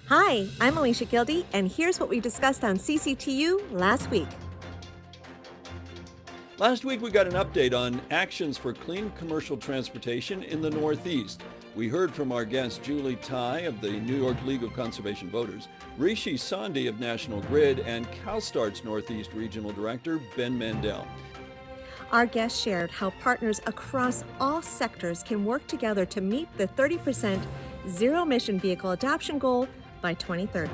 Hi, I'm Alicia Gildy, and here's what we discussed on CCTU last week. Last week, we got an update on actions for clean commercial transportation in the Northeast. We heard from our guest Julie Tai of the New York League of Conservation Voters, Rishi Sandhi of National Grid, and CalStart's Northeast Regional Director, Ben Mandel. Our guests shared how partners across all sectors can work together to meet the 30% zero-emission vehicle adoption goal by 2030.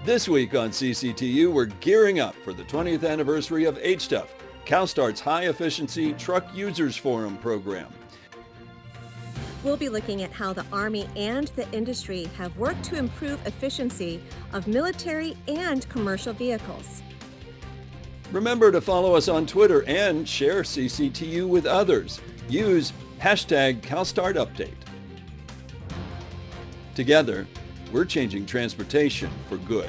This week on CCTU, we're gearing up for the 20th anniversary of HTUF, CalStart's High-Efficiency Truck Users Forum program. We'll be looking at how the Army and the industry have worked to improve efficiency of military and commercial vehicles. Remember to follow us on Twitter and share CCTU with others. Use hashtag CalStartUpdate. Together, we're changing transportation for good.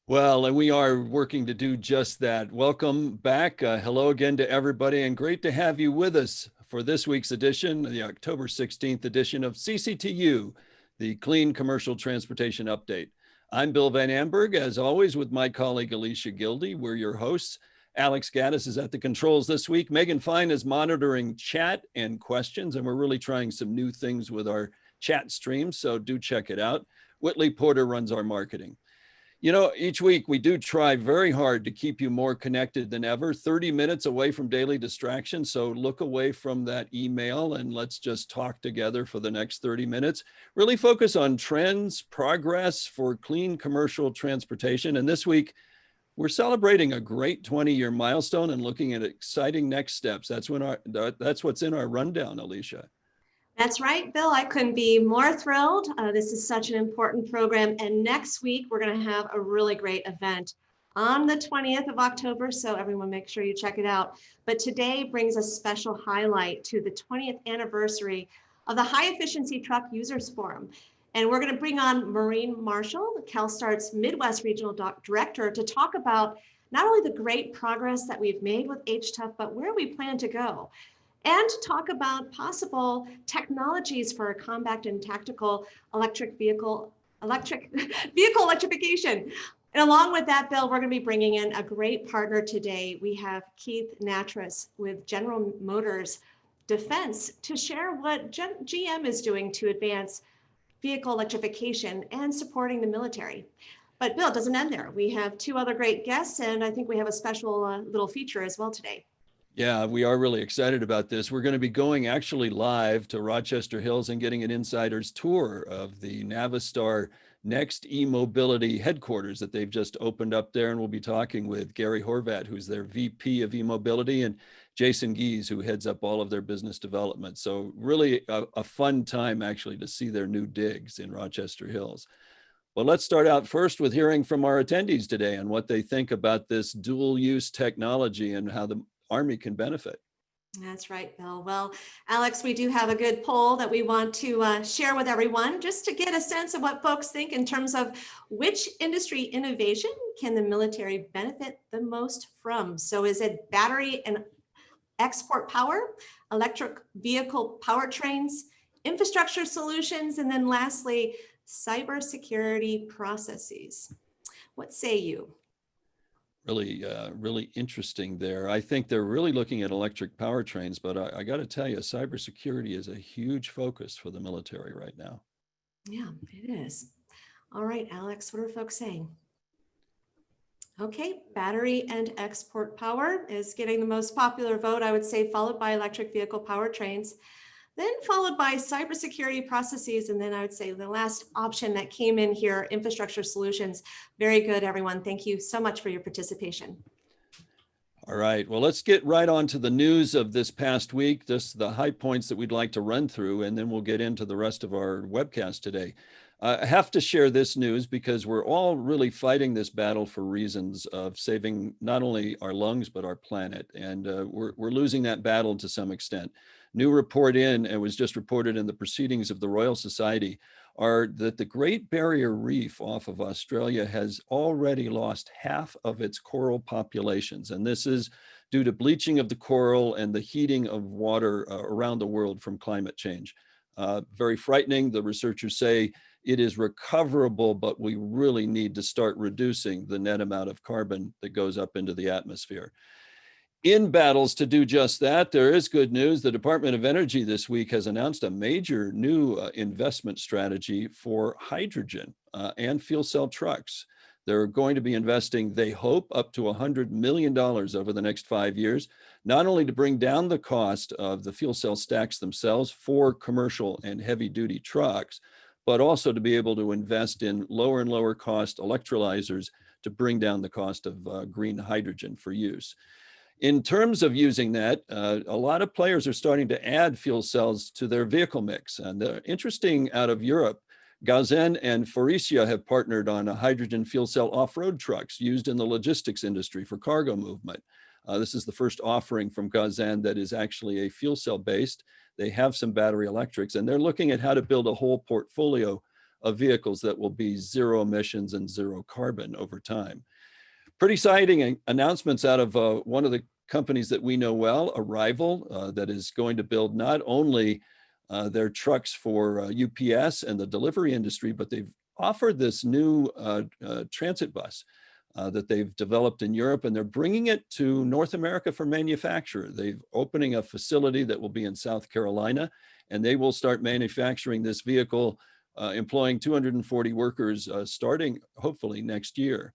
Well, and we are working to do just that. Welcome back. Hello again to everybody, and great to have you with us for this week's edition, the October 16th edition of CCTU, the Clean Commercial Transportation Update. I'm Bill Van Amberg, as always, with my colleague Alicia Gildy. We're your hosts. Alex Gaddis is at the controls this week. Megan Fine is monitoring chat and questions, and we're really trying some new things with our chat stream, so do check it out. Whitley Porter runs our marketing. You know, each week we do try very hard to keep you more connected than ever, 30 minutes away from daily distractions. So look away from that email and let's just talk together for the next 30 minutes. Really focus on trends, progress for clean commercial transportation. And this week, we're celebrating a great 20-year milestone and looking at exciting next steps. That's what's in our rundown, Alicia. That's right, Bill. I couldn't be more thrilled. This is such an important program. And next week, we're going to have a really great event on the 20th of October. So everyone make sure you check it out. But today brings a special highlight to the 20th anniversary of the High Efficiency Truck Users Forum. And we're going to bring on Maureen Marshall, CalStart's Midwest Regional Director, to talk about not only the great progress that we've made with HTUF, but where we plan to go. And to talk about possible technologies for compact and tactical electric vehicle electrification. And along with that, Bill, we're going to be bringing in a great partner today. We have Keith Nattrass with General Motors Defense to share what GM is doing to advance vehicle electrification and supporting the military. But Bill, it doesn't end there. We have two other great guests, and I think we have a special little feature as well today. Yeah, we are really excited about this. We're going to be going actually live to Rochester Hills and getting an insider's tour of the Navistar Next eMobility headquarters that they've just opened up there. And we'll be talking with Gary Horvat, who's their VP of eMobility, and Jason Gies, who heads up all of their business development. So really a fun time actually to see their new digs in Rochester Hills. Well, let's start out first with hearing from our attendees today and what they think about this dual use technology and how the Army can benefit. That's right, Bill. Well, Alex, we do have a good poll that we want to share with everyone just to get a sense of what folks think in terms of which industry innovation can the military benefit the most from. So is it battery and export power, electric vehicle powertrains, infrastructure solutions, and then lastly, cybersecurity processes? What say you? Really interesting there. I think they're really looking at electric powertrains, but I got to tell you, cybersecurity is a huge focus for the military right now. Yeah, it is. All right, Alex, what are folks saying? Okay, battery and export power is getting the most popular vote, I would say, followed by electric vehicle powertrains, then followed by cybersecurity processes, and then I would say the last option that came in here, infrastructure solutions. Very good, everyone. Thank you so much for your participation. All right, well, let's get right on to the news of this past week, just the high points that we'd like to run through, and then we'll get into the rest of our webcast today. I have to share this news because we're all really fighting this battle for reasons of saving not only our lungs, but our planet. And we're losing that battle to some extent. New report in, and was just reported in the proceedings of the Royal Society, are that the Great Barrier Reef off of Australia has already lost half of its coral populations. And this is due to bleaching of the coral and the heating of water around the world from climate change. Very frightening. The researchers say it is recoverable, but we really need to start reducing the net amount of carbon that goes up into the atmosphere. In battles to do just that, there is good news. The Department of Energy this week has announced a major new investment strategy for hydrogen and fuel cell trucks. They're going to be investing, they hope, up to $100 million over the next 5 years, not only to bring down the cost of the fuel cell stacks themselves for commercial and heavy duty trucks, but also to be able to invest in lower and lower cost electrolyzers to bring down the cost of green hydrogen for use. In terms of using that, a lot of players are starting to add fuel cells to their vehicle mix. And interesting, out of Europe, Gaussin and Faurecia have partnered on a hydrogen fuel cell off-road trucks used in the logistics industry for cargo movement. This is the first offering from Gaussin that is actually a fuel cell based. They have some battery electrics, and they're looking at how to build a whole portfolio of vehicles that will be zero emissions and zero carbon over time. Pretty exciting announcements out of one of the companies that we know well, Arrival, that is going to build not only their trucks for UPS and the delivery industry, but they've offered this new transit bus that they've developed in Europe, and they're bringing it to North America for manufacture. They're opening a facility that will be in South Carolina, and they will start manufacturing this vehicle, employing 240 workers starting hopefully next year.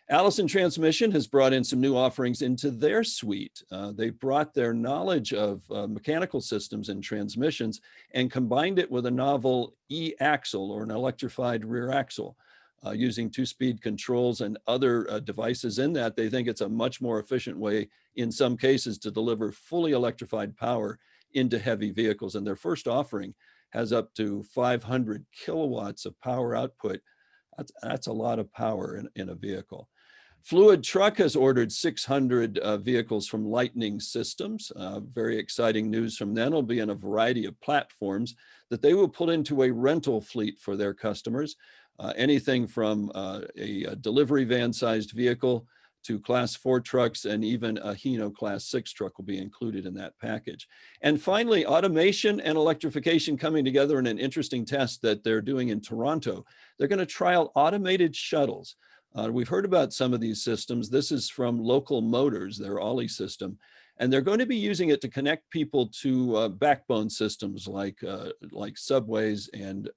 Allison Transmission has brought in some new offerings into their suite. They brought their knowledge of mechanical systems and transmissions and combined it with a novel e-axle, or an electrified rear axle. Using two-speed controls and other devices in that, they think it's a much more efficient way in some cases to deliver fully electrified power into heavy vehicles. And their first offering has up to 500 kilowatts of power output. That's a lot of power in a vehicle. Fluid Truck has ordered 600 vehicles from Lightning Systems. Very exciting news from them. It'll be in a variety of platforms that they will put into a rental fleet for their customers. Anything from a delivery van-sized vehicle to Class 4 trucks, and even a Hino Class 6 truck will be included in that package. And finally, automation and electrification coming together in an interesting test that they're doing in Toronto. They're going to trial automated shuttles. We've heard about some of these systems. This is from Local Motors, their Ollie system, and they're going to be using it to connect people to backbone systems like subways and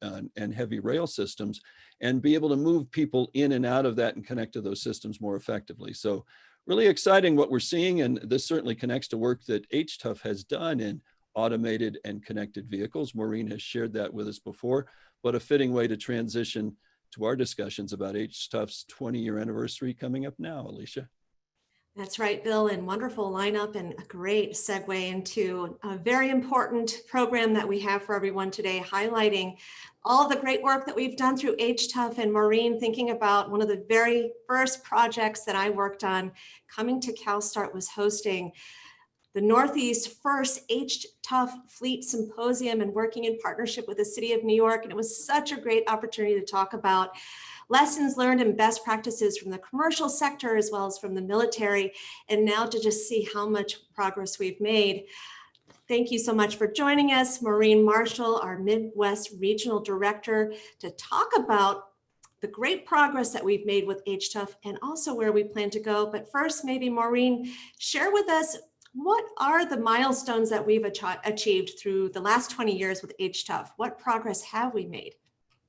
heavy rail systems, and be able to move people in and out of that and connect to those systems more effectively. So really exciting what we're seeing, and this certainly connects to work that HTUF has done in automated and connected vehicles. Maureen has shared that with us before, but a fitting way to transition to our discussions about HTUF's 20-year anniversary coming up now, Alicia. That's right, Bill, and wonderful lineup, and a great segue into a very important program that we have for everyone today, highlighting all the great work that we've done through HTUF. And Maureen, thinking about one of the very first projects that I worked on coming to CALSTART was hosting the Northeast first HTUF Fleet Symposium and working in partnership with the City of New York. And it was such a great opportunity to talk about lessons learned and best practices from the commercial sector as well as from the military, and now to just see how much progress we've made. Thank you so much for joining us, Maureen Marshall, our Midwest Regional Director, to talk about the great progress that we've made with HTUF and also where we plan to go. But first, maybe Maureen, share with us, what are the milestones that we've achieved through the last 20 years with HTUF? What progress have we made?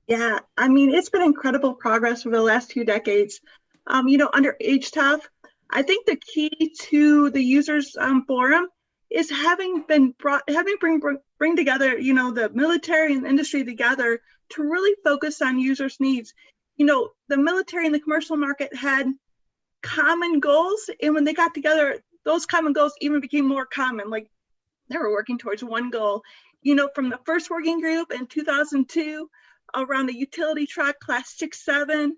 Yeah, I mean, it's been incredible progress over the last 2 decades. Under HTUF, I think the key to the users forum is having bring together, the military and industry together to really focus on users' needs. The military and the commercial market had common goals, and when they got together, those common goals even became more common. Like, they were working towards one goal. From the first working group in 2002 around the utility truck class 6-7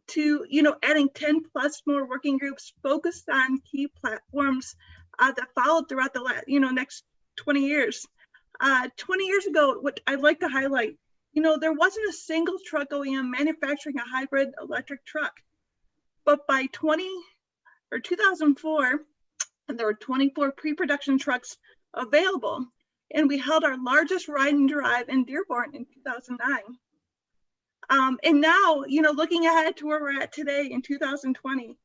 to adding 10 plus more working groups focused on key platforms that followed throughout the next 20 years. 20 years ago, what I'd like to highlight, there wasn't a single truck OEM manufacturing a hybrid electric truck, but by 2004, there were 24 pre-production trucks available. and we held our largest ride and drive in Dearborn in 2009. And now, looking ahead to where we're at today in 2020,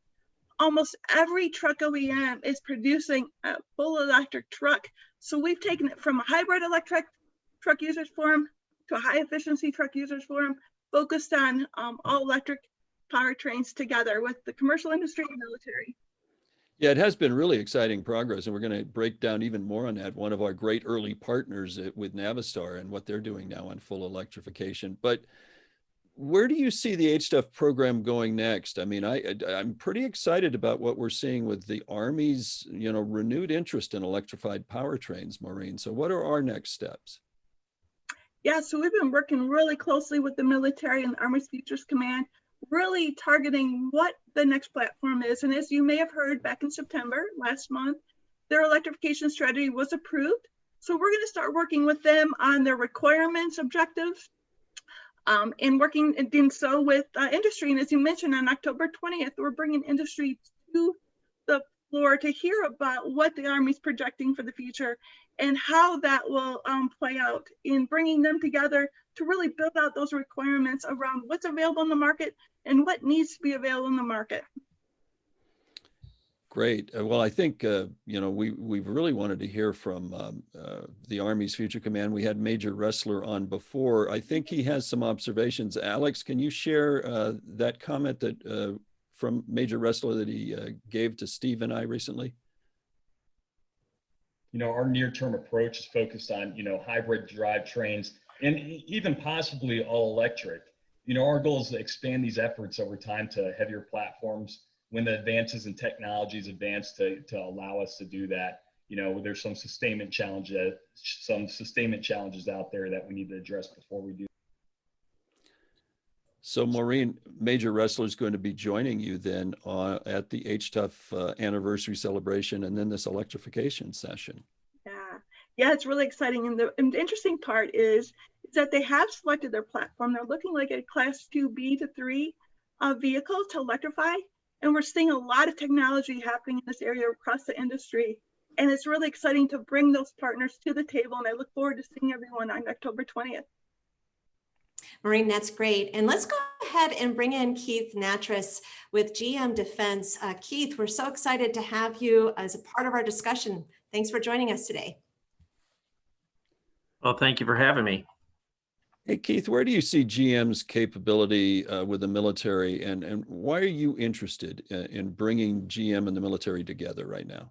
almost every truck OEM is producing a full electric truck. So we've taken it from a hybrid electric truck users forum to a high efficiency truck users forum, focused on all electric powertrains together with the commercial industry and military. Yeah, it has been really exciting progress, and we're going to break down even more on that. One of our great early partners with Navistar and what they're doing now on full electrification. But where do you see the HTUF program going next? I mean, I'm pretty excited about what we're seeing with the Army's, renewed interest in electrified powertrains, Maureen. So what are our next steps? Yeah, so we've been working really closely with the military and the Army's Futures Command, really targeting what the next platform is. And as you may have heard back in September last month, their electrification strategy was approved. So we're going to start working with them on their requirements, objectives, and working and doing so with industry. And as you mentioned, on October 20th, we're bringing industry to the floor to hear about what the Army's projecting for the future and how that will play out in bringing them together to really build out those requirements around what's available in the market and what needs to be available in the market. Great. Well, I think, we've really wanted to hear from the Army's Future Command. We had Major Ressler on before. I think he has some observations. Alex, can you share that comment that from Major Ressler that he gave to Steve and I recently? Our near-term approach is focused on, hybrid drivetrains and even possibly all electric. Our goal is to expand these efforts over time to heavier platforms when the advances in technologies advance to allow us to do that. There's some sustainment challenges out there that we need to address before we do. So Maureen, Major Ressler is going to be joining you then at the HTUF anniversary celebration and then this electrification session. Yeah, it's really exciting. And the interesting part is that they have selected their platform. They're looking like a class 2B to 3 vehicle to electrify. And we're seeing a lot of technology happening in this area across the industry. And it's really exciting to bring those partners to the table. And I look forward to seeing everyone on October 20th. Maureen, that's great. And let's go ahead and bring in Keith Nattrass with GM Defense. Keith, we're so excited to have you as a part of our discussion. Thanks for joining us today. Well, thank you for having me. Hey, Keith, where do you see GM's capability with the military, and why are you interested in bringing GM and the military together right now?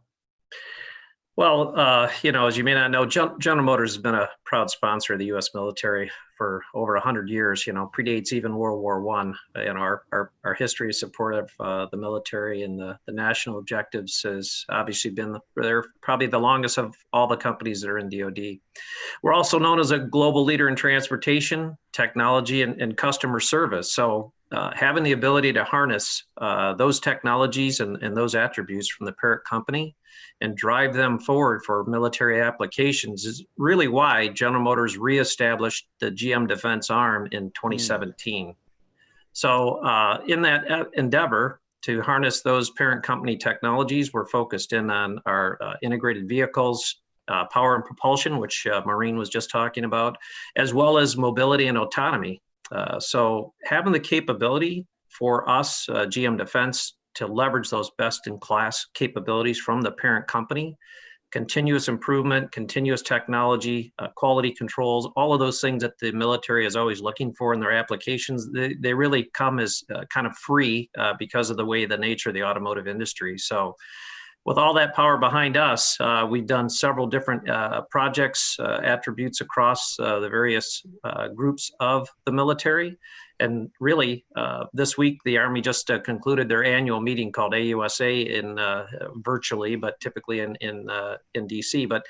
Well, as you may not know, General Motors has been a proud sponsor of the U.S. military for over 100 years, predates even World War I. Our history of support of the military and the national objectives has obviously been they're probably the longest of all the companies that are in DoD. We're also known as a global leader in transportation, technology, and customer service. So having the ability to harness those technologies and those attributes from the parent company and drive them forward for military applications is really why General Motors reestablished the GM Defense arm in 2017. So in that endeavor to harness those parent company technologies, we're focused in on our integrated vehicles, power and propulsion, which Maureen was just talking about, as well as mobility and autonomy. So having the capability for us, GM Defense, to leverage those best-in-class capabilities from the parent company, continuous improvement, continuous technology, quality controls, all of those things that the military is always looking for in their applications, they really come as kind of free because of the way the nature of the automotive industry. So with all that power behind us, we've done several different projects, attributes across the various groups of the military. And really, this week, the Army just concluded their annual meeting called AUSA in virtually, but typically in DC. But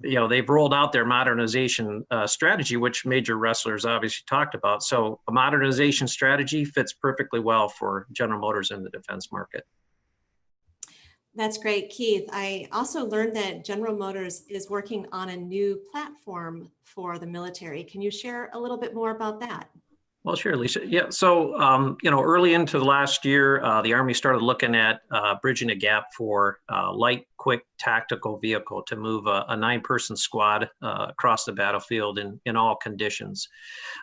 they've rolled out their modernization strategy, which Major Ressler's obviously talked about. So a modernization strategy fits perfectly well for General Motors in the defense market. That's great, Keith. I also learned that General Motors is working on a new platform for the military. Can you share a little bit more about that? Well, sure, Lisa. Yeah, so, early into the last year, the Army started looking at bridging a gap for light, quick, tactical vehicle to move a 9-person squad across the battlefield in all conditions.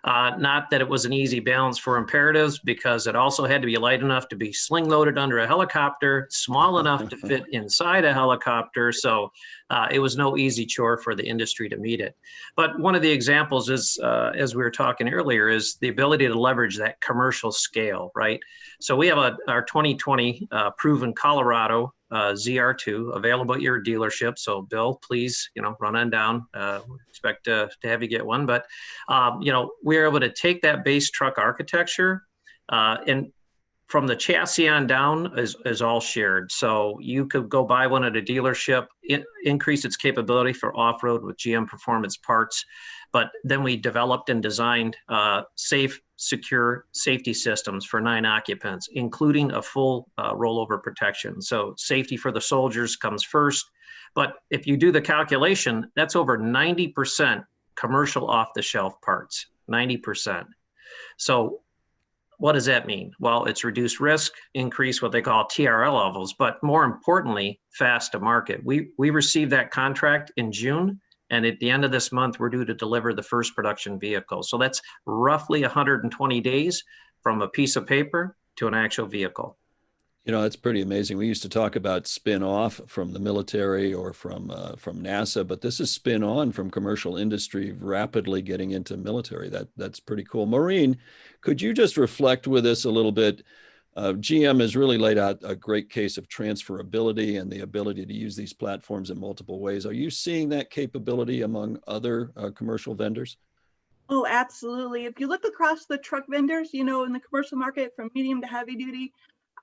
Not that it was an easy balance for imperatives, because it also had to be light enough to be sling loaded under a helicopter, small enough to fit inside a helicopter. So it was no easy chore for the industry to meet it. But one of the examples is, as we were talking earlier, is the ability to leverage that commercial scale, right? So we have our 2020 proven Colorado ZR2 available at your dealership. So Bill, please, run on down. Expect to have you get one. But, we're able to take that base truck architecture and from the chassis on down is all shared. So you could go buy one at a dealership, increase its capability for off-road with GM Performance parts. But then we developed and designed safe, secure safety systems for 9 occupants, including a full rollover protection. So safety for the soldiers comes first. But if you do the calculation, that's over 90% commercial off-the-shelf parts, 90%. So what does that mean? Well, it's reduced risk, increase what they call TRL levels, but more importantly, fast to market. We received that contract in June, and at the end of this month, we're due to deliver the first production vehicle. So that's roughly 120 days from a piece of paper to an actual vehicle. It's pretty amazing. We used to talk about spin off from the military or from NASA, but this is spin on from commercial industry, rapidly getting into military. That's pretty cool. Maureen, could you just reflect with us a little bit? GM has really laid out a great case of transferability and the ability to use these platforms in multiple ways. Are you seeing that capability among other commercial vendors? Oh, absolutely. If you look across the truck vendors, in the commercial market from medium to heavy duty,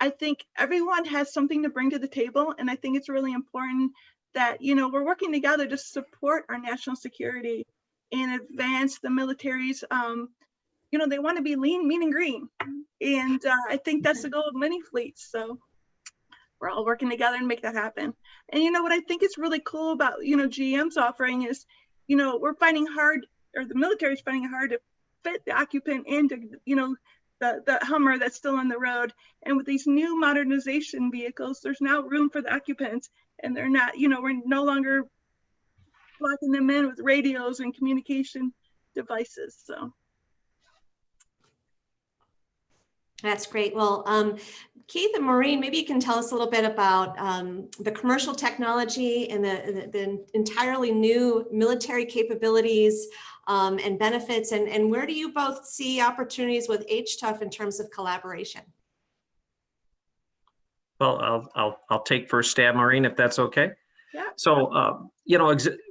I think everyone has something to bring to the table. And I think it's really important that, we're working together to support our national security and advance the military's, they want to be lean, mean, and green. And I think that's the goal of many fleets. So we're all working together and make that happen. And what I think is really cool about, GM's offering is, we're finding hard, or the military's finding it hard to fit the occupant into, the Hummer that's still on the road. And with these new modernization vehicles, there's now room for the occupants, and they're not, we're no longer locking them in with radios and communication devices. So that's great. Well, Keith and Maureen, maybe you can tell us a little bit about the commercial technology and the entirely new military capabilities and benefits, and where do you both see opportunities with HTUF in terms of collaboration? Well, I'll take first stab, Maureen, if that's okay. Yeah. So,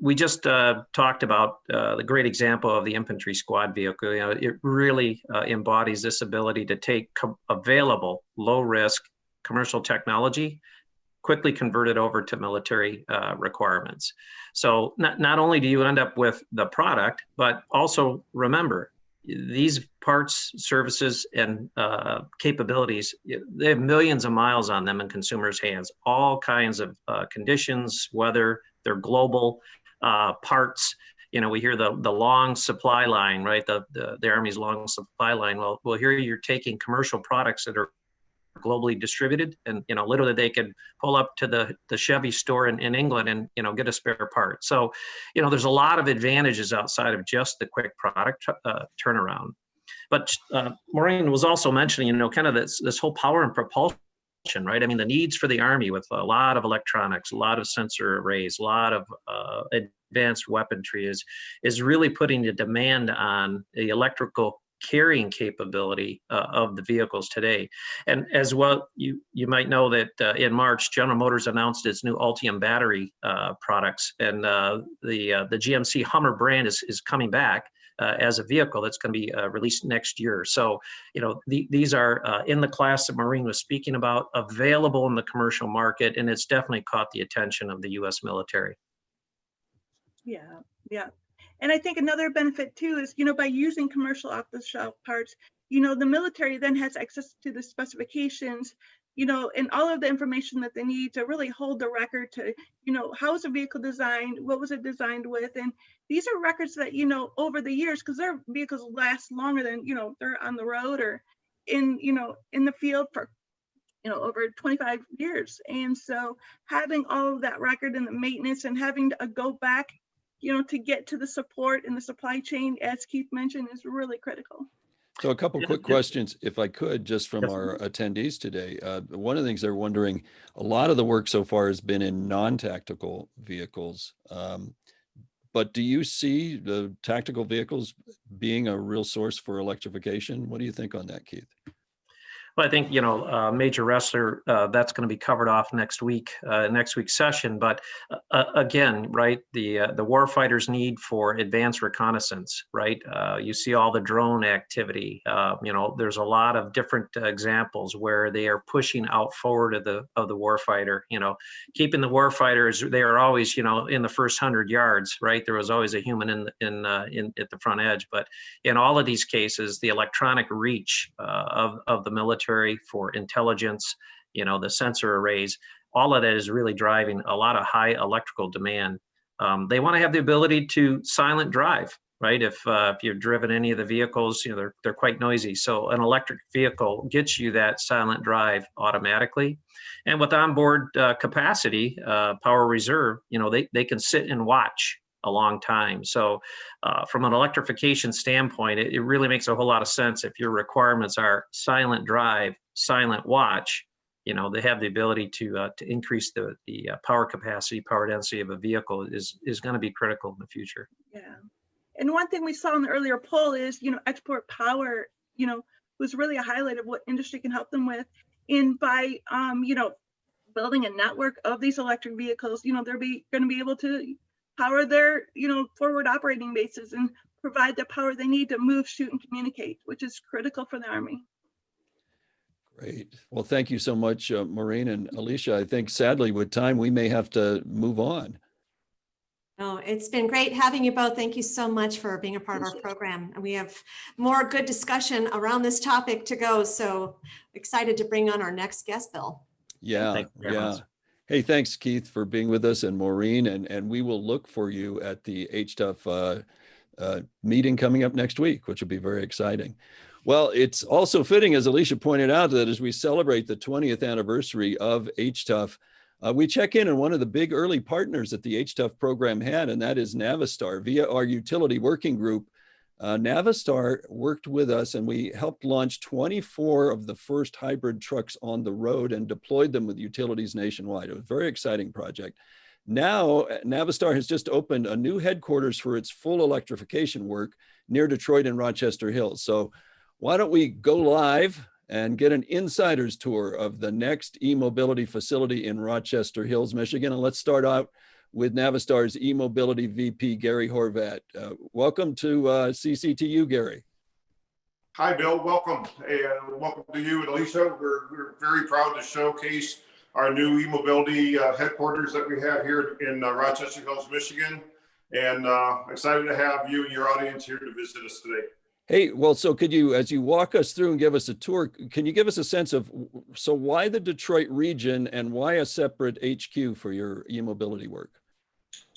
we just talked about the great example of the infantry squad vehicle. It really embodies this ability to take available low-risk commercial technology, quickly convert it over to military requirements. So not only do you end up with the product, but also remember, these parts, services, and capabilities, they have millions of miles on them in consumers' hands, all kinds of conditions, weather, they're global parts. We hear the long supply line, right? The Army's long supply line. Well, here you're taking commercial products that are globally distributed, and literally they could pull up to the Chevy store in England and get a spare part. So there's a lot of advantages outside of just the quick product turnaround. But Maureen was also mentioning kind of this whole power and propulsion, right? I mean, the needs for the Army with a lot of electronics, a lot of sensor arrays, a lot of advanced weaponry is really putting the demand on the electrical carrying capability of the vehicles today. And as well, you might know that in March, General Motors announced its new Ultium battery products, and the GMC Hummer brand is coming back as a vehicle that's going to be released next year. So, these are in the class that Maureen was speaking about, available in the commercial market, and it's definitely caught the attention of the U.S. military. Yeah. And I think another benefit too is, by using commercial off-the-shelf parts, the military then has access to the specifications, you know, and all of the information that they need to really hold the record to, you know, how was a vehicle designed? What was it designed with? And these are records that, you know, over the years, because their vehicles last longer than, you know, they're on the road or in, you know, in the field for, you know, over 25 years. And so having all of that record and the maintenance and having to go back, you know, to get to the support and the supply chain, as Keith mentioned, is really critical. So a couple quick questions, if I could, just from our attendees today. One of the things they're wondering, a lot of the work so far has been in non-tactical vehicles. But do you see the tactical vehicles being a real source for electrification? What do you think on that, Keith? Well, I think, you know, Major Wrestler, that's going to be covered off next week's session. But again, right, the warfighters' need for advanced reconnaissance, right? You see all the drone activity. You know, there's a lot of different examples where they are pushing out forward of the warfighter. You know, keeping the warfighters, they are always, you know, in the first 100 yards, right? There was always a human at the front edge. But in all of these cases, the electronic reach of the military for intelligence, you know, the sensor arrays, all of that is really driving a lot of high electrical demand. They want to have the ability to silent drive, right? If you've driven any of the vehicles, you know, they're quite noisy. So an electric vehicle gets you that silent drive automatically. And with onboard capacity, power reserve, you know, they can sit and watch a long time. So from an electrification standpoint, it really makes a whole lot of sense. If your requirements are silent drive, silent watch, you know, they have the ability to increase the power capacity, power density of a vehicle is going to be critical in the future. Yeah. And one thing we saw in the earlier poll is, you know, export power, you know, was really a highlight of what industry can help them with. And by, you know, building a network of these electric vehicles, you know, they're going to be able to power their, you know, forward operating bases and provide the power they need to move, shoot, and communicate, which is critical for the Army. Great. Well, thank you so much, Maureen and Alicia. I think sadly with time, we may have to move on. Oh, it's been great having you both. Thank you so much for being a part of our program. And we have more good discussion around this topic to go. So excited to bring on our next guest, Bill. Yeah, yeah. Hey, thanks, Keith, for being with us, and Maureen, and we will look for you at the HTUF meeting coming up next week, which will be very exciting. Well, it's also fitting, as Alicia pointed out, that as we celebrate the 20th anniversary of HTUF, we check in on one of the big early partners that the HTUF program had, and that is Navistar. Via our utility working group, Navistar worked with us, and we helped launch 24 of the first hybrid trucks on the road and deployed them with utilities nationwide. It was a very exciting project. Now, Navistar has just opened a new headquarters for its full electrification work near Detroit and Rochester Hills. So why don't we go live and get an insider's tour of the next eMobility facility in Rochester Hills, Michigan. And let's start out with Navistar's eMobility VP, Gary Horvat. Welcome to CCTU, Gary. Hi, Bill. Welcome. Welcome to you and Alicia. We're very proud to showcase our new eMobility headquarters that we have here in Rochester Hills, Michigan. And excited to have you and your audience here to visit us today. Hey, well, so could you, as you walk us through and give us a tour, can you give us a sense of, so why the Detroit region and why a separate HQ for your eMobility work?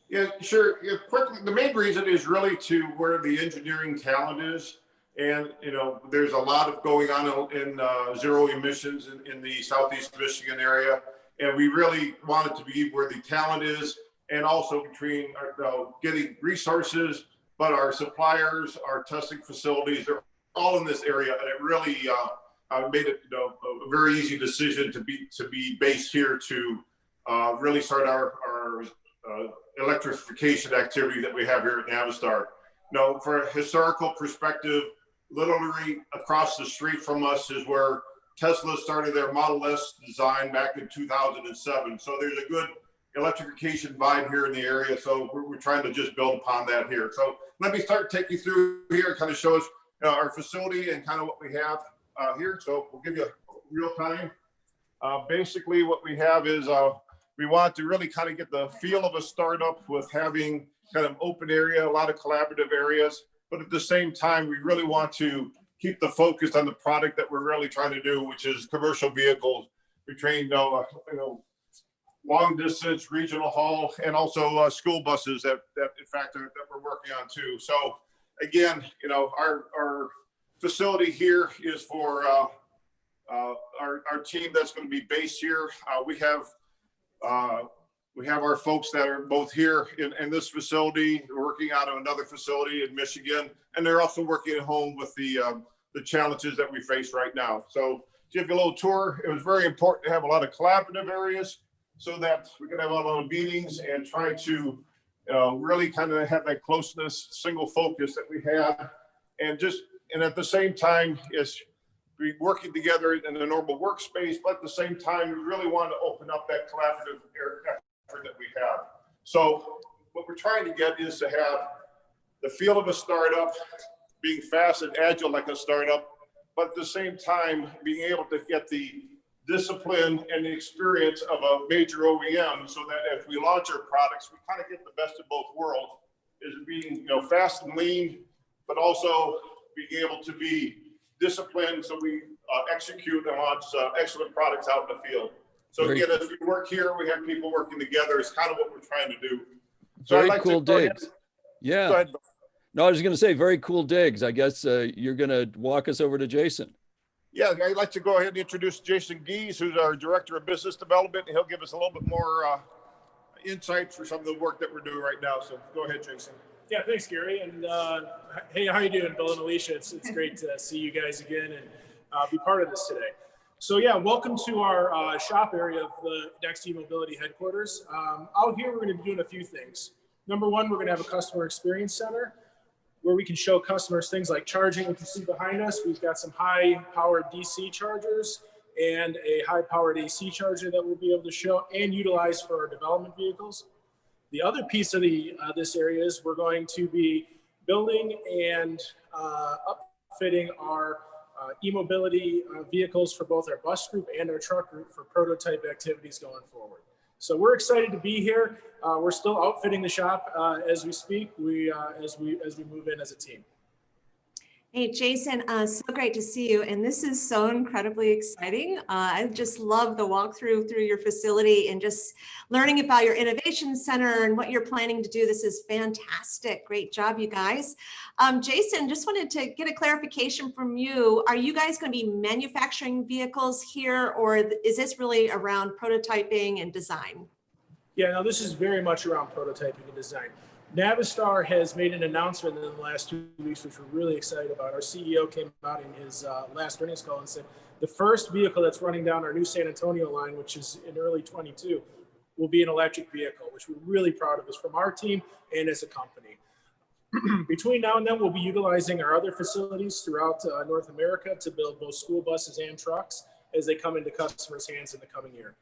Yeah, sure. Yeah, quickly, the main reason is really to where the engineering talent is. And, you know, there's a lot of going on in zero emissions in the Southeast Michigan area. And we really want it to be where the talent is, and also between getting resources, but our suppliers, our testing facilities, they're all in this area. And it really made it a very easy decision to be based here to really start our electrification activity that we have here at Navistar. Now, for a historical perspective, literally across the street from us is where Tesla started their Model S design back in 2007. So there's a good electrification vibe here in the area. So we're trying to just build upon that here. So let me take you through here and kind of show us our facility and kind of what we have here. So we'll give you real time. Basically what we have is we want to really kind of get the feel of a startup with having kind of open area, a lot of collaborative areas, but at the same time, we really want to keep the focus on the product that we're really trying to do, which is commercial vehicles. between long distance, regional haul, and also school buses that in fact that we're working on too. So again, our facility here is for our team that's going to be based here. We have our folks that are both here in this facility, working out of another facility in Michigan, and they're also working at home with the challenges that we face right now. So to give you a little tour, it was very important to have a lot of collaborative areas so that we can have a lot of meetings and try to really kind of have that closeness, single focus that we have, and at the same time is be working together in a normal workspace, but at the same time, we really want to open up that collaborative effort that we have. So what we're trying to get is to have the feel of a startup, being fast and agile like a startup, but at the same time, being able to get the discipline and the experience of a major OEM, so that as we launch our products, we kind of get the best of both worlds, is being fast and lean, but also being able to be disciplined so we execute and launch excellent products out in the field. So again, as we work here, we have people working together. It's kind of what we're trying to do. So very cool digs. Yeah. Go ahead. No, I was going to say very cool digs. I guess you're going to walk us over to Jason. Yeah, I'd like to go ahead and introduce Jason Gies, who's our Director of Business Development, and he'll give us a little bit more insight for some of the work that we're doing right now. So go ahead, Jason. Yeah, thanks, Gary. And hey, how you doing, Bill and Alicia? It's great to see you guys again and be part of this today. So yeah, welcome to our shop area of the Next eMobility headquarters. Out here, we're going to be doing a few things. Number one, we're going to have a customer experience center where we can show customers things like charging. You can see behind us, we've got some high-powered DC chargers and a high-powered AC charger that we'll be able to show and utilize for our development vehicles. The other piece of this area is we're going to be building and upfitting our eMobility vehicles for both our bus group and our truck group for prototype activities going forward. So we're excited to be here. We're still outfitting the shop as we speak. As we move in as a team. Hey, Jason, so great to see you. And this is so incredibly exciting. I just love the walkthrough through your facility and just learning about your innovation center and what you're planning to do. This is fantastic. Great job, you guys. Jason, just wanted to get a clarification from you. Are you guys going to be manufacturing vehicles here, or is this really around prototyping and design? Yeah, no, this is very much around prototyping and design. Navistar has made an announcement in the last 2 weeks, which we're really excited about. Our CEO came out in his last earnings call and said the first vehicle that's running down our new San Antonio line, which is in early 22, will be an electric vehicle, which we're really proud of. It's from our team and as a company. Between now and then, we'll be utilizing our other facilities throughout North America to build both school buses and trucks as they come into customers' hands in the coming year.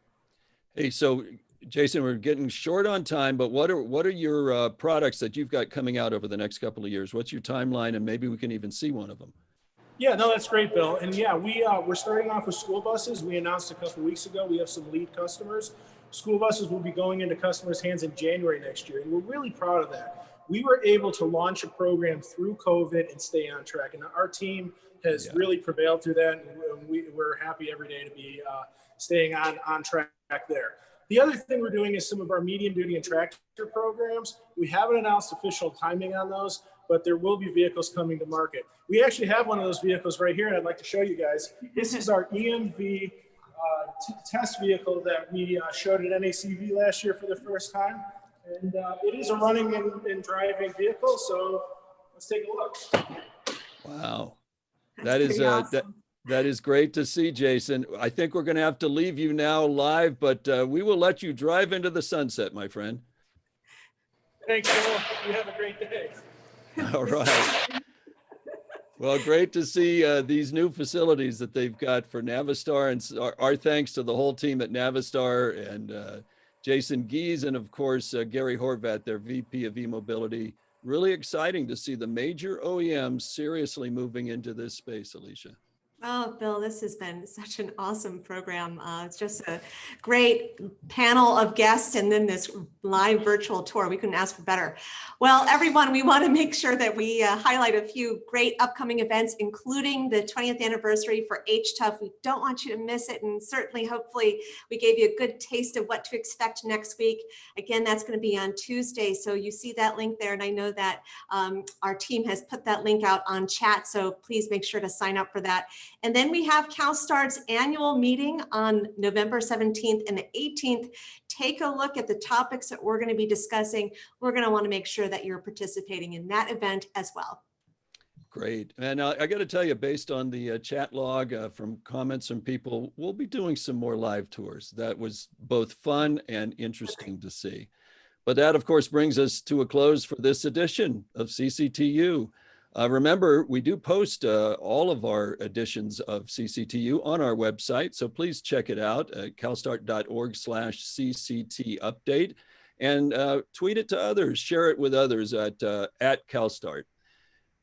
Hey, so Jason, we're getting short on time, but what are your products that you've got coming out over the next couple of years? What's your timeline? And maybe we can even see one of them. Yeah, no, that's great, Bill. And yeah, we're starting off with school buses. We announced a couple of weeks ago, we have some lead customers. School buses will be going into customers' hands in January next year. And we're really proud of that. We were able to launch a program through COVID and stay on track. And our team has really prevailed through that. And we're happy every day to be staying on track there. The other thing we're doing is some of our medium duty and tractor programs. We haven't announced official timing on those, but there will be vehicles coming to market. We actually have one of those vehicles right here, and I'd like to show you guys. This is our EMV test vehicle that we showed at NACV last year for the first time. And it is a running and driving vehicle, so let's take a look. Wow. That is awesome. That is great to see, Jason. I think we're going to have to leave you now live, but we will let you drive into the sunset, my friend. Thanks, Bill. You have a great day. All right. Well, great to see these new facilities that they've got for Navistar, and our thanks to the whole team at Navistar and Jason Gies, and of course, Gary Horvat, their VP of eMobility. Really exciting to see the major OEMs seriously moving into this space, Alicia. Oh, Bill, this has been such an awesome program. It's just a great panel of guests and then this live virtual tour. We couldn't ask for better. Well, everyone, we want to make sure that we highlight a few great upcoming events, including the 20th anniversary for HTUF. We don't want you to miss it. And certainly, hopefully, we gave you a good taste of what to expect next week. Again, that's going to be on Tuesday. So you see that link there. And I know that our team has put that link out on chat. So please make sure to sign up for that. And then we have CalStart's annual meeting on November 17th and the 18th. Take a look at the topics that we're going to be discussing. We're going to want to make sure that you're participating in that event as well. Great. And I got to tell you, based on the chat log from comments from people, we'll be doing some more live tours. That was both fun and interesting to see. But that, of course, brings us to a close for this edition of CCTU. Remember, we do post all of our editions of CCTU on our website, so please check it out at calstart.org/CCT update and tweet it to others, share it with others at CalStart.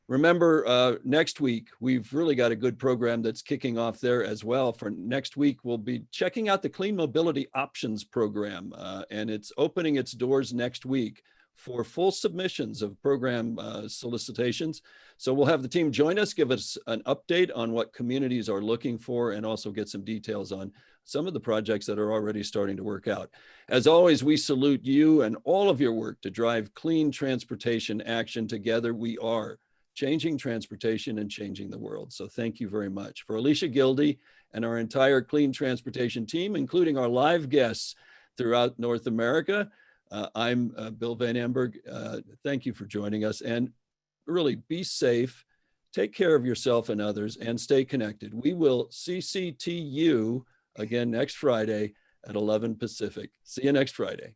Remember, next week, we've really got a good program that's kicking off there as well. For next week, we'll be checking out the Clean Mobility Options Program, and it's opening its doors next week for full submissions of program solicitations. So we'll have the team join us, give us an update on what communities are looking for, and also get some details on some of the projects that are already starting to work out. As always, we salute you and all of your work to drive clean transportation action. Together, we are changing transportation and changing the world. So thank you very much. For Alicia Gildy and our entire clean transportation team, including our live guests throughout North America, I'm Bill Van Amberg. Thank you for joining us, and really be safe, take care of yourself and others, and stay connected. We will CCTU again next Friday at 11 Pacific. See you next Friday.